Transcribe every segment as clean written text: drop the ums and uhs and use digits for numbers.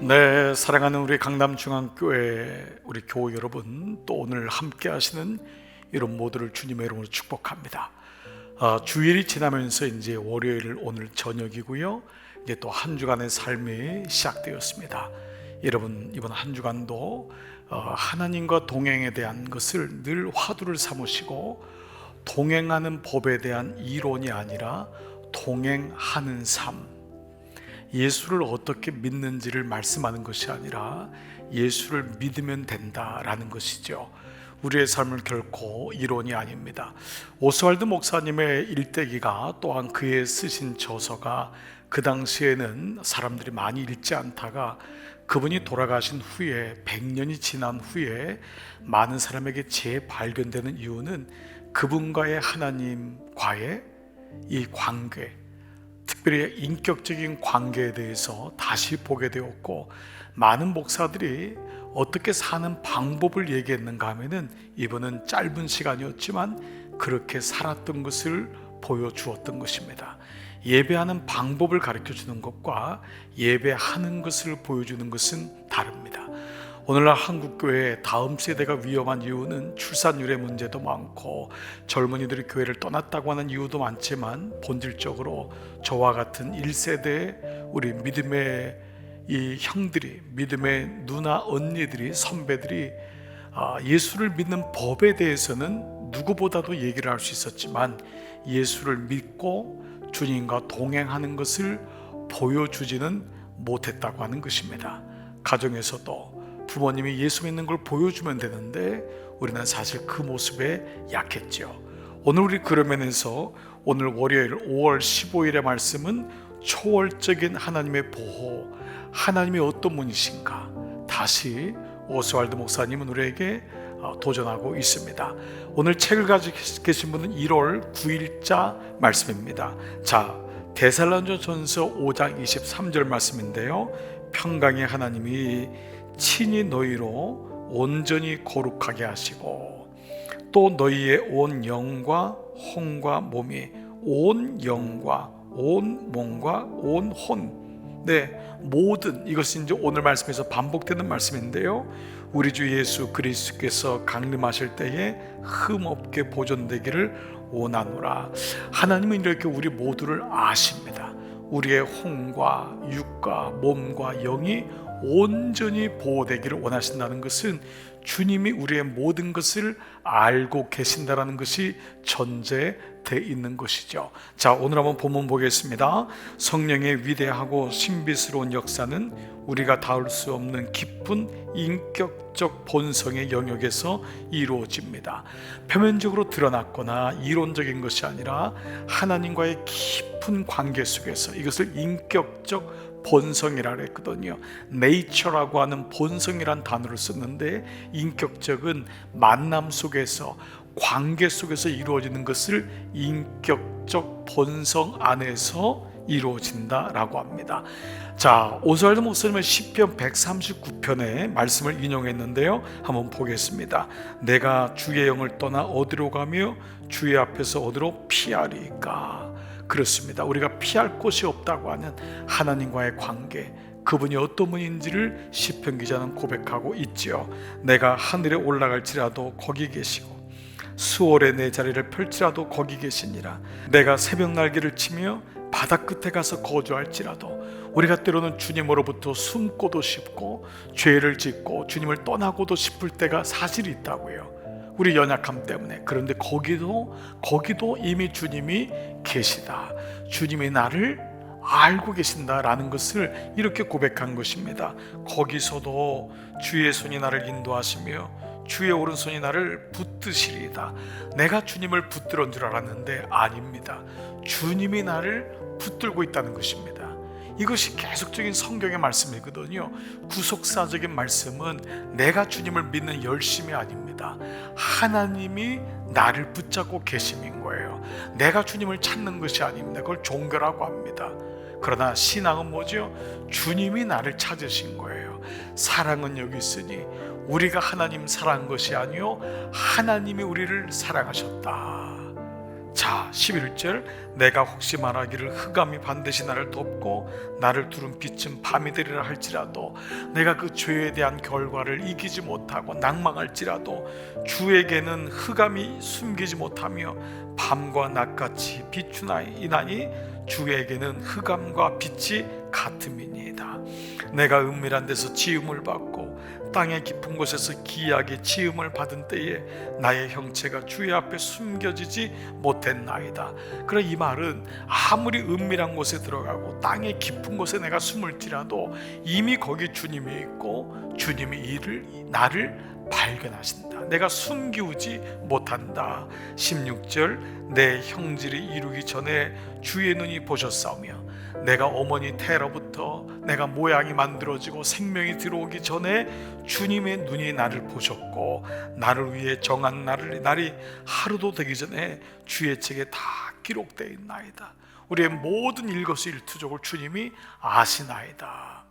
네, 사랑하는 우리 강남중앙교회 우리 교우 여러분, 또 오늘 함께 하시는 이런 모두를 주님의 이름으로 축복합니다. 주일이 지나면서 이제 월요일 오늘 저녁이고요. 이제 또 한 주간의 삶이 시작되었습니다. 여러분, 이번 한 주간도 하나님과 동행에 대한 것을 늘 화두를 삼으시고, 동행하는 법에 대한 이론이 아니라 동행하는 삶, 예수를 어떻게 믿는지를 말씀하는 것이 아니라 예수를 믿으면 된다라는 것이죠. 우리의 삶은 결코 이론이 아닙니다. 오스왈드 목사님의 일대기가, 또한 그의 쓰신 저서가 그 당시에는 사람들이 많이 읽지 않다가 그분이 돌아가신 후에 100년이 지난 후에 많은 사람에게 재발견되는 이유는 그분과의 하나님과의 이 관계, 특별히 인격적인 관계에 대해서 다시 보게 되었고, 많은 목사들이 어떻게 사는 방법을 얘기했는가 하면은 이분은 짧은 시간이었지만 그렇게 살았던 것을 보여주었던 것입니다. 예배하는 방법을 가르쳐 주는 것과 예배하는 것을 보여주는 것은 다릅니다. 오늘날 한국교회 다음 세대가 위험한 이유는 출산율의 문제도 많고 젊은이들이 교회를 떠났다고 하는 이유도 많지만, 본질적으로 저와 같은 1세대 우리 믿음의 이 형들이, 믿음의 누나 언니들이, 선배들이 예수를 믿는 법에 대해서는 누구보다도 얘기를 할 수 있었지만 예수를 믿고 주님과 동행하는 것을 보여주지는 못했다고 하는 것입니다. 가정에서도 부모님이 예수 믿는 걸 보여주면 되는데 우리는 사실 그 모습에 약했죠. 오늘 우리 그런 면에서 오늘 월요일 5월 15일의 말씀은 초월적인 하나님의 보호, 하나님이 어떤 분이신가, 다시 오스왈드 목사님은 우리에게 도전하고 있습니다. 오늘 책을 가지고 계신 분은 1월 9일자 말씀입니다. 자, 데살로니가전서 5장 23절 말씀인데요, 평강의 하나님이 친히 너희로 온전히 거룩하게 하시고, 또 너희의 온 영과 혼과 몸이, 온 영과 온 몸과 온 혼, 모든, 이것이 이제 오늘 말씀에서 반복되는 말씀인데요, 우리 주 예수 그리스도께서 강림하실 때에 흠없게 보존되기를 원하노라. 하나님은 이렇게 우리 모두를 아십니다. 우리의 혼과 육과 몸과 영이 온전히 보호되기를 원하신다는 것은 주님이 우리의 모든 것을 알고 계신다는 것이 전제되어 있는 것이죠. 자, 오늘 한번 본문 보겠습니다. 성령의 위대하고 신비스러운 역사는 우리가 닿을 수 없는 깊은 인격적 본성의 영역에서 이루어집니다. 표면적으로 드러났거나 이론적인 것이 아니라 하나님과의 깊은 관계 속에서, 이것을 인격적 본성이라 그랬거든요. 네이처라고 하는 본성이란 단어를 썼는데, 인격적은 만남 속에서, 관계 속에서 이루어지는 것을 인격적 본성 안에서 이루어진다라고 합니다. 자, 오스왈드 목사님은 시편 139편의 말씀을 인용했는데요, 한번 보겠습니다. 내가 주의 영을 떠나 어디로 가며 주의 앞에서 어디로 피하리까? 그렇습니다. 우리가 피할 곳이 없다고 하는 하나님과의 관계, 그분이 어떤 분인지를 시편 기자는 고백하고 있지요. 내가 하늘에 올라갈지라도 거기 계시고 수월에 내 자리를 펼치라도 거기 계시니라. 내가 새벽 날개를 치며 바다 끝에 가서 거주할지라도, 우리가 때로는 주님으로부터 숨고도 싶고 죄를 짓고 주님을 떠나고도 싶을 때가 사실 있다고요. 우리 연약함 때문에. 그런데 거기도 이미 주님이 계시다, 주님이 나를 알고 계신다라는 것을 이렇게 고백한 것입니다. 거기서도 주의 손이 나를 인도하시며 주의 오른손이 나를 붙드시리이다. 내가 주님을 붙들은 줄 알았는데 아닙니다. 주님이 나를 붙들고 있다는 것입니다. 이것이 계속적인 성경의 말씀이거든요. 구속사적인 말씀은 내가 주님을 믿는 열심이 아닙니다. 하나님이 나를 붙잡고 계심인 거예요. 내가 주님을 찾는 것이 아닙니다. 그걸 종교라고 합니다. 그러나 신앙은 뭐죠? 주님이 나를 찾으신 거예요. 사랑은 여기 있으니 우리가 하나님 사랑한 것이 아니요 하나님이 우리를 사랑하셨다. 자, 11절, 내가 혹시 말하기를 흑암이 반드시 나를 덮고 나를 두른 빛은 밤이 되리라 할지라도, 내가 그 죄에 대한 결과를 이기지 못하고 낭망할지라도 주에게는 흑암이 숨기지 못하며 밤과 낮같이 비추나이나니 주에게는 흑암과 빛이 같음이니이다. 내가 은밀한 데서 지음을 받고 땅의 깊은 곳에서 기이하게 지음을 받은 때에 나의 형체가 주의 앞에 숨겨지지 못했나이다. 그래, 이 말은 아무리 은밀한 곳에 들어가고 땅의 깊은 곳에 내가 숨을지라도 이미 거기 주님이 있고 주님이 나를 발견하신다. 내가 숨기우지 못한다. 16절, 내 형질이 이루기 전에 주의 눈이 보셨사오며 내가 어머니 태로부터 내가 모양이 만들어지고 생명이 들어오기 전에 주님의 눈이 나를 보셨고 나를 위해 정한 날이 하루도 되기 전에 주의 책에 다 기록되어 있나이다. 우리의 모든 일거수일투족을 주님이 아시나이다.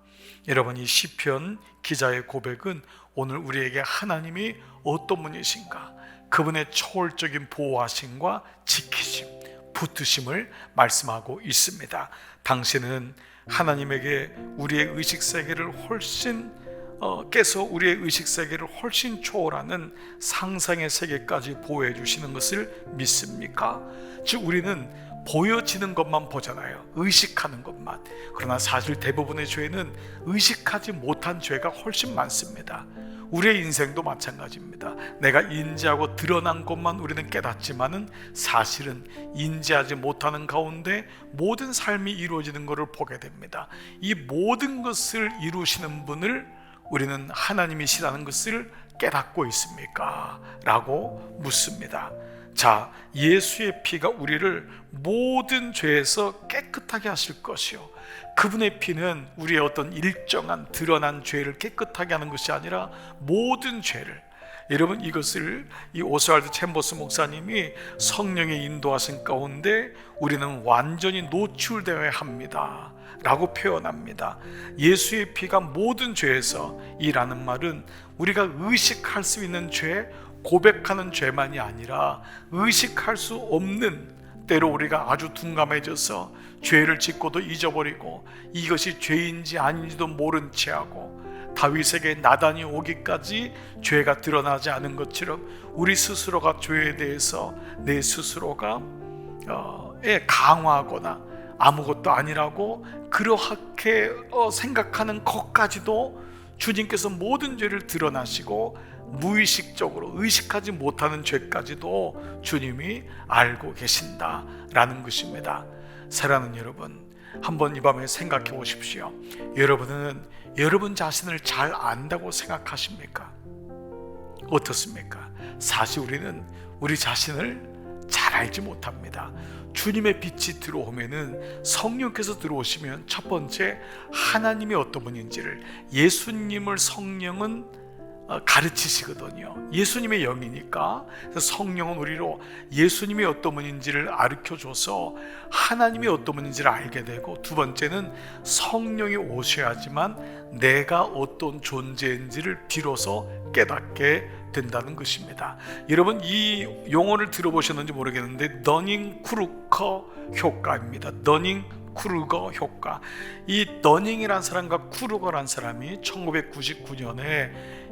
여러분, 이 시편 기자의 고백은 오늘 우리에게 하나님이 어떤 분이신가, 그분의 초월적인 보호하심과 지키심, 붙으심을 말씀하고 있습니다. 당신은 하나님에게 우리의 의식세계를 훨씬 깨서 우리의 의식세계를 훨씬 초월하는 상상의 세계까지 보호해 주시는 것을 믿습니까? 즉, 우리는 보여지는 것만 보잖아요. 의식하는 것만. 그러나 사실 대부분의 죄는 의식하지 못한 죄가 훨씬 많습니다. 우리의 인생도 마찬가지입니다. 내가 인지하고 드러난 것만 우리는 깨닫지만은 사실은 인지하지 못하는 가운데 모든 삶이 이루어지는 것을 보게 됩니다. 이 모든 것을 이루시는 분을 우리는 하나님이시라는 것을 깨닫고 있습니까? 라고 묻습니다. 자, 예수의 피가 우리를 모든 죄에서 깨끗하게 하실 것이요, 그분의 피는 우리의 어떤 일정한 드러난 죄를 깨끗하게 하는 것이 아니라 모든 죄를, 여러분, 이것을 이 오스왈드 챔버스 목사님이 성령의 인도하신 가운데 우리는 완전히 노출되어야 합니다 라고 표현합니다. 예수의 피가 모든 죄에서, 이라는 말은 우리가 의식할 수 있는 죄, 고백하는 죄만이 아니라 의식할 수 없는, 때로 우리가 아주 둔감해져서 죄를 짓고도 잊어버리고 이것이 죄인지 아닌지도 모른 채하고 다윗에게 나단이 오기까지 죄가 드러나지 않은 것처럼 우리 스스로가 죄에 대해서 내 스스로가 강화하거나 아무것도 아니라고 그렇게 생각하는 것까지도 주님께서 모든 죄를 드러나시고 무의식적으로 의식하지 못하는 죄까지도 주님이 알고 계신다라는 것입니다. 사랑하는 여러분, 한번 이 밤에 생각해 보십시오. 여러분은 여러분 자신을 잘 안다고 생각하십니까? 어떻습니까? 사실 우리는 우리 자신을 잘 알지 못합니다. 주님의 빛이 들어오면은, 성령께서 들어오시면 첫 번째 하나님이 어떤 분인지를, 예수님을 성령은 가르치시거든요. 예수님의 영이니까. 성령은 우리로 예수님이 어떤 분인지를 가르쳐줘서 하나님이 어떤 분인지를 알게 되고, 두 번째는 성령이 오셔야지만 내가 어떤 존재인지를 비로소 깨닫게 된다는 것입니다. 여러분, 이 용어를 들어보셨는지 모르겠는데 더닝크루거 효과입니다. 더닝크루거 효과. 이 더닝이란 사람과 크루거란 사람이 1999년에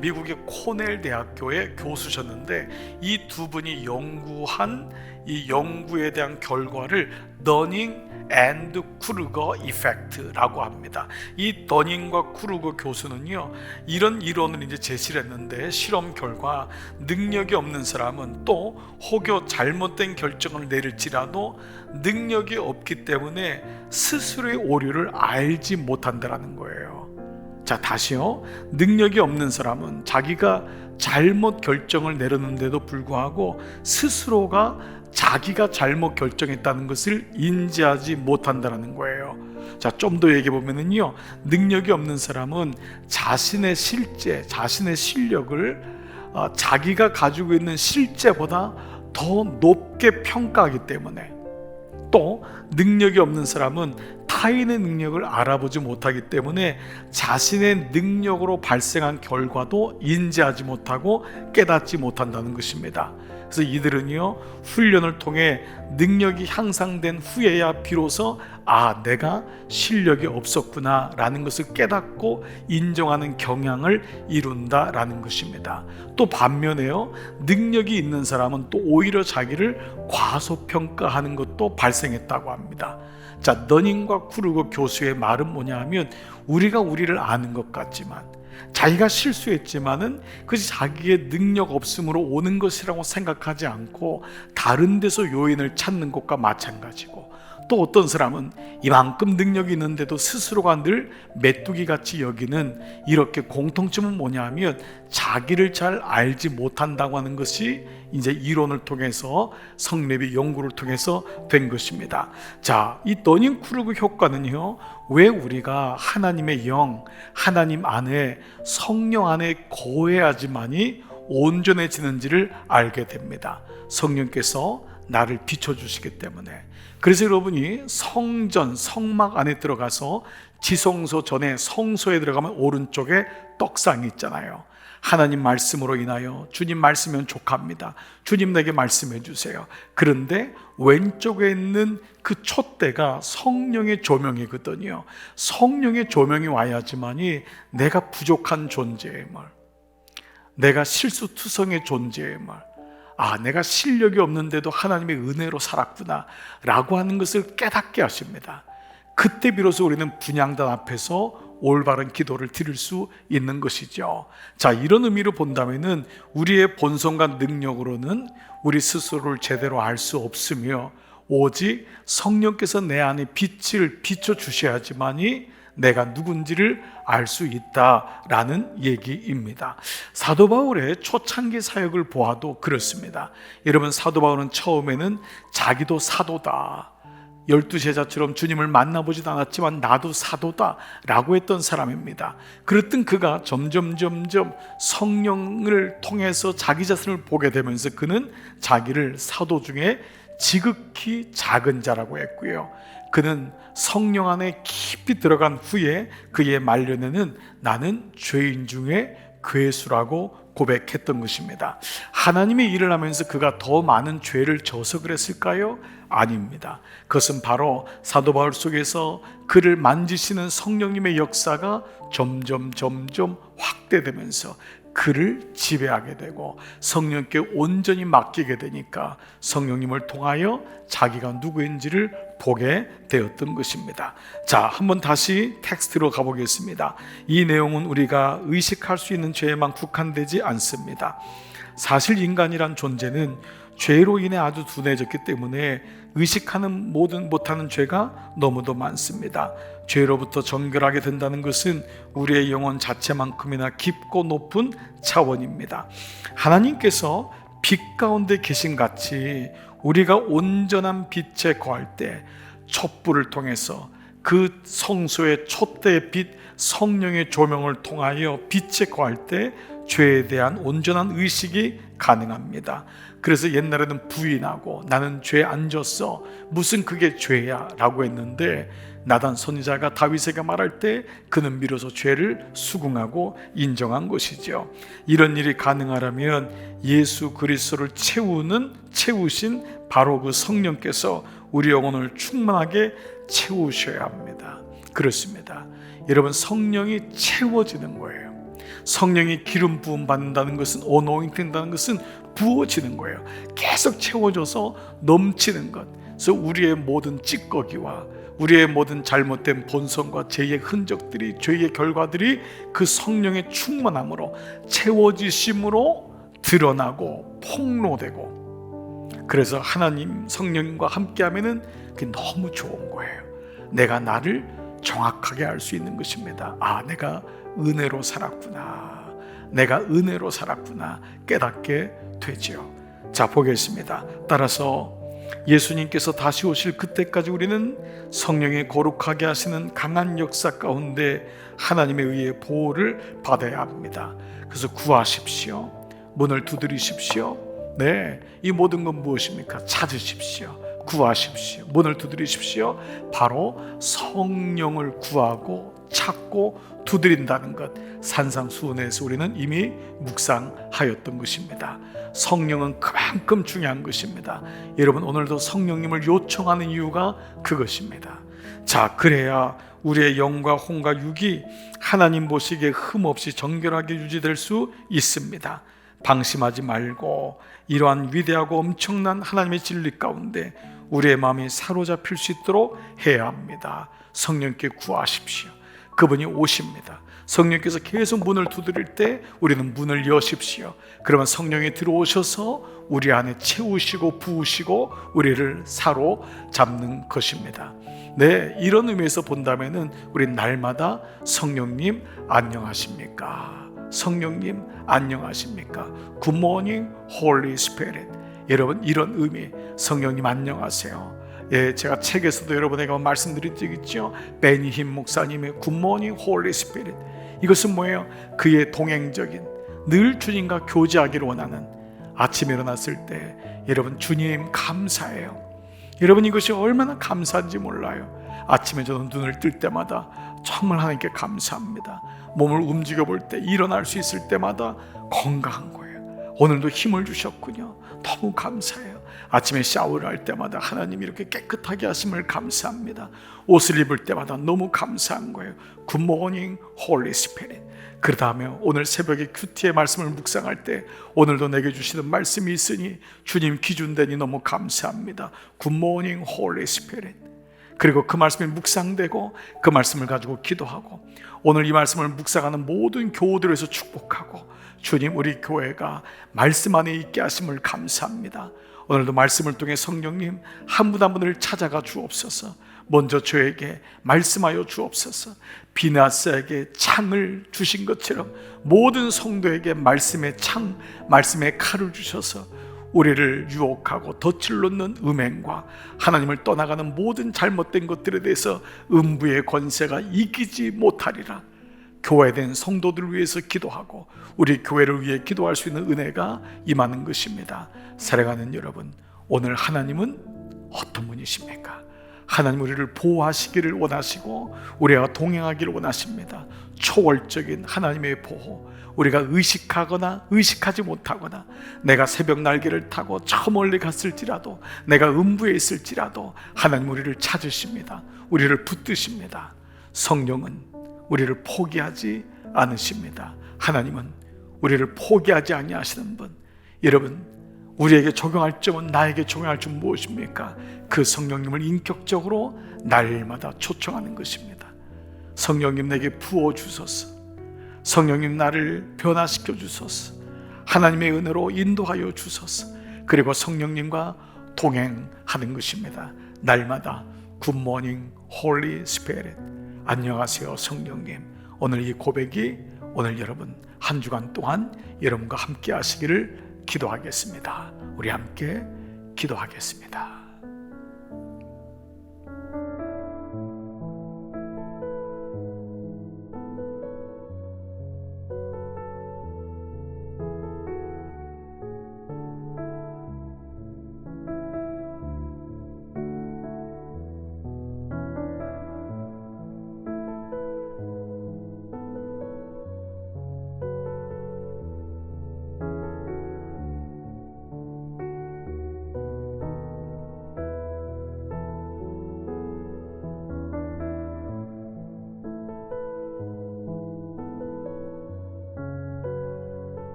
미국의 코넬 대학교의 교수셨는데, 이 두 분이 연구한 이 연구에 대한 결과를 더닝 앤드 크루거 이펙트라고 합니다. 이 더닝과 크루거 교수는요, 이런 이론을 이제 제시를 했는데, 실험 결과 능력이 없는 사람은 또 혹여 잘못된 결정을 내릴지라도 능력이 없기 때문에 스스로의 오류를 알지 못한다라는 거예요. 자, 다시요. 능력이 없는 사람은 자기가 잘못 결정을 내렸는데도 불구하고 스스로가 자기가 잘못 결정했다는 것을 인지하지 못한다는 거예요. 자, 좀 더 얘기해 보면은요, 능력이 없는 사람은 자신의 실력을 자기가 가지고 있는 실제보다 더 높게 평가하기 때문에, 또 능력이 없는 사람은 타인의 능력을 알아보지 못하기 때문에 자신의 능력으로 발생한 결과도 인지하지 못하고 깨닫지 못한다는 것입니다. 그래서 이들은요, 훈련을 통해 능력이 향상된 후에야 비로소 내가 실력이 없었구나 라는 것을 깨닫고 인정하는 경향을 이룬다라는 것입니다. 또 반면에요, 능력이 있는 사람은 또 오히려 자기를 과소평가하는 것도 발생했다고 합니다. 자, 너닝과 쿠르거 교수의 말은 뭐냐 하면, 우리가 우리를 아는 것 같지만 자기가 실수했지만은 그것이 자기의 능력 없음으로 오는 것이라고 생각하지 않고 다른 데서 요인을 찾는 것과 마찬가지고, 또 어떤 사람은 이만큼 능력이 있는데도 스스로가 늘 메뚜기같이 여기는 이렇게 공통점은 뭐냐 하면 자기를 잘 알지 못한다고 하는 것이 이제 이론을 통해서 성립의 연구를 통해서 된 것입니다. 자, 이 더닝크루그 효과는요, 왜 우리가 하나님의 영, 하나님 안에 성령 안에 거해야지만이 온전해지는지를 알게 됩니다. 성령께서 나를 비춰주시기 때문에. 그래서 여러분이 성전, 성막 안에 들어가서 지성소 전에 성소에 들어가면 오른쪽에 떡상이 있잖아요. 하나님 말씀으로 인하여 주님 말씀이면 족합니다. 주님 내게 말씀해 주세요. 그런데 왼쪽에 있는 그 촛대가 성령의 조명이거든요. 성령의 조명이 와야지만이 내가 부족한 존재임을, 내가 실수투성의 존재임을, 내가 실력이 없는데도 하나님의 은혜로 살았구나 라고 하는 것을 깨닫게 하십니다. 그때 비로소 우리는 분향단 앞에서 올바른 기도를 드릴 수 있는 것이죠. 자, 이런 의미로 본다면은 우리의 본성과 능력으로는 우리 스스로를 제대로 알 수 없으며, 오직 성령께서 내 안에 빛을 비춰 주셔야지만이 내가 누군지를 알 수 있다라는 얘기입니다. 사도 바울의 초창기 사역을 보아도 그렇습니다. 여러분, 사도 바울은 처음에는 자기도 사도다, 12제자처럼 주님을 만나보지도 않았지만 나도 사도다 라고 했던 사람입니다. 그랬던 그가 점점 성령을 통해서 자기 자신을 보게 되면서 그는 자기를 사도 중에 지극히 작은 자라고 했고요, 그는 성령 안에 깊이 들어간 후에 그의 말년에는 나는 죄인 중에 괴수라고 고백했던 것입니다. 하나님의 일을 하면서 그가 더 많은 죄를 져서 그랬을까요? 아닙니다. 그것은 바로 사도 바울 속에서 그를 만지시는 성령님의 역사가 점점 확대되면서 그를 지배하게 되고 성령께 온전히 맡기게 되니까 성령님을 통하여 자기가 누구인지를 보게 되었던 것입니다. 자, 한번 다시 텍스트로 가보겠습니다. 이 내용은 우리가 의식할 수 있는 죄에만 국한되지 않습니다. 사실 인간이란 존재는 죄로 인해 아주 둔해졌기 때문에 의식하는 못하는 죄가 너무도 많습니다. 죄로부터 정결하게 된다는 것은 우리의 영혼 자체만큼이나 깊고 높은 차원입니다. 하나님께서 빛 가운데 계신 같이 우리가 온전한 빛에 거할 때 촛불을 통해서 그 성소의 촛대의 빛, 성령의 조명을 통하여 빛에 거할 때 죄에 대한 온전한 의식이 가능합니다. 그래서 옛날에는 부인하고 나는 죄 안 졌어, 무슨 그게 죄야 라고 했는데, 나단 선지자가 다윗에게 말할 때 그는 비로소 죄를 수긍하고 인정한 것이죠. 이런 일이 가능하려면 예수 그리스도를 채우신 바로 그 성령께서 우리 영혼을 충만하게 채우셔야 합니다. 그렇습니다. 여러분, 성령이 채워지는 거예요. 성령이 기름 부음 받는다는 것은, 어노잉 된다는 것은 부어지는 거예요. 계속 채워져서 넘치는 것. 그래서 우리의 모든 찌꺼기와 우리의 모든 잘못된 본성과 죄의 흔적들이, 죄의 결과들이 그 성령의 충만함으로, 채워지심으로 드러나고 폭로되고, 그래서 하나님 성령과 함께하면은 그게 너무 좋은 거예요. 내가 나를 정확하게 알 수 있는 것입니다. 내가 은혜로 살았구나, 내가 은혜로 살았구나 깨닫게 되죠. 자, 보겠습니다. 따라서 예수님께서 다시 오실 그때까지 우리는 성령의 거룩하게 하시는 강한 역사 가운데 하나님에 의해 보호를 받아야 합니다. 그래서 구하십시오. 문을 두드리십시오. 네, 이 모든 건 무엇입니까? 찾으십시오. 구하십시오. 문을 두드리십시오. 바로 성령을 구하고 찾고 두드린다는 것, 산상수훈에서 우리는 이미 묵상하였던 것입니다. 성령은 그만큼 중요한 것입니다. 여러분, 오늘도 성령님을 요청하는 이유가 그것입니다. 자, 그래야 우리의 영과 혼과 육이 하나님 보시기에 흠없이 정결하게 유지될 수 있습니다. 방심하지 말고 이러한 위대하고 엄청난 하나님의 진리 가운데 우리의 마음이 사로잡힐 수 있도록 해야 합니다. 성령께 구하십시오. 그분이 오십니다. 성령께서 계속 문을 두드릴 때 우리는 문을 여십시오. 그러면 성령이 들어오셔서 우리 안에 채우시고 부으시고 우리를 사로잡는 것입니다. 네, 이런 의미에서 본다면은 우리 날마다 성령님 안녕하십니까? 성령님 안녕하십니까? Good morning, Holy Spirit. 여러분, 이런 의미, 성령님 안녕하세요. 예, 제가 책에서도 여러분에게 말씀드린 적 있죠. 베니힘 목사님의 Good morning, Holy Spirit. 이것은 뭐예요? 그의 동행적인, 늘 주님과 교제하기를 원하는, 아침에 일어났을 때 여러분 주님 감사해요. 여러분, 이것이 얼마나 감사한지 몰라요. 아침에 저는 눈을 뜰 때마다 정말 하나님께 감사합니다. 몸을 움직여 볼 때, 일어날 수 있을 때마다 건강한 거예요. 오늘도 힘을 주셨군요. 너무 감사해요. 아침에 샤워를 할 때마다 하나님 이렇게 깨끗하게 하심을 감사합니다. 옷을 입을 때마다 너무 감사한 거예요. Good morning, Holy Spirit. 그 다음에 오늘 새벽에 큐티의 말씀을 묵상할 때 오늘도 내게 주시는 말씀이 있으니 주님 기준되니 너무 감사합니다. Good morning, Holy Spirit. 그리고 그 말씀이 묵상되고 그 말씀을 가지고 기도하고, 오늘 이 말씀을 묵상하는 모든 교우들에서 축복하고, 주님, 우리 교회가 말씀 안에 있게 하심을 감사합니다. 오늘도 말씀을 통해 성령님 한 분 한 분을 찾아가 주옵소서. 먼저 저에게 말씀하여 주옵소서. 비나스에게 창을 주신 것처럼 모든 성도에게 말씀의 창, 말씀의 칼을 주셔서 우리를 유혹하고 덫을 놓는 음행과 하나님을 떠나가는 모든 잘못된 것들에 대해서 음부의 권세가 이기지 못하리라. 교회된 성도들을 위해서 기도하고 우리 교회를 위해 기도할 수 있는 은혜가 임하는 것입니다. 사랑하는 여러분, 오늘 하나님은 어떤 분이십니까? 하나님 우리를 보호하시기를 원하시고 우리와 동행하기를 원하십니다. 초월적인 하나님의 보호, 우리가 의식하거나 의식하지 못하거나, 내가 새벽 날개를 타고 저 멀리 갔을지라도, 내가 음부에 있을지라도 하나님 우리를 찾으십니다. 우리를 붙드십니다. 성령은 우리를 포기하지 않으십니다. 하나님은 우리를 포기하지 아니하시는 분. 여러분, 우리에게 적용할 점은, 나에게 적용할 점은 무엇입니까? 그 성령님을 인격적으로 날마다 초청하는 것입니다. 성령님 내게 부어주소서. 성령님 나를 변화시켜 주소서. 하나님의 은혜로 인도하여 주소서. 그리고 성령님과 동행하는 것입니다. 날마다 Good morning, Holy Spirit. 안녕하세요 성령님. 오늘 이 고백이 오늘 여러분 한 주간 동안 여러분과 함께 하시기를 기도하겠습니다. 우리 함께 기도하겠습니다.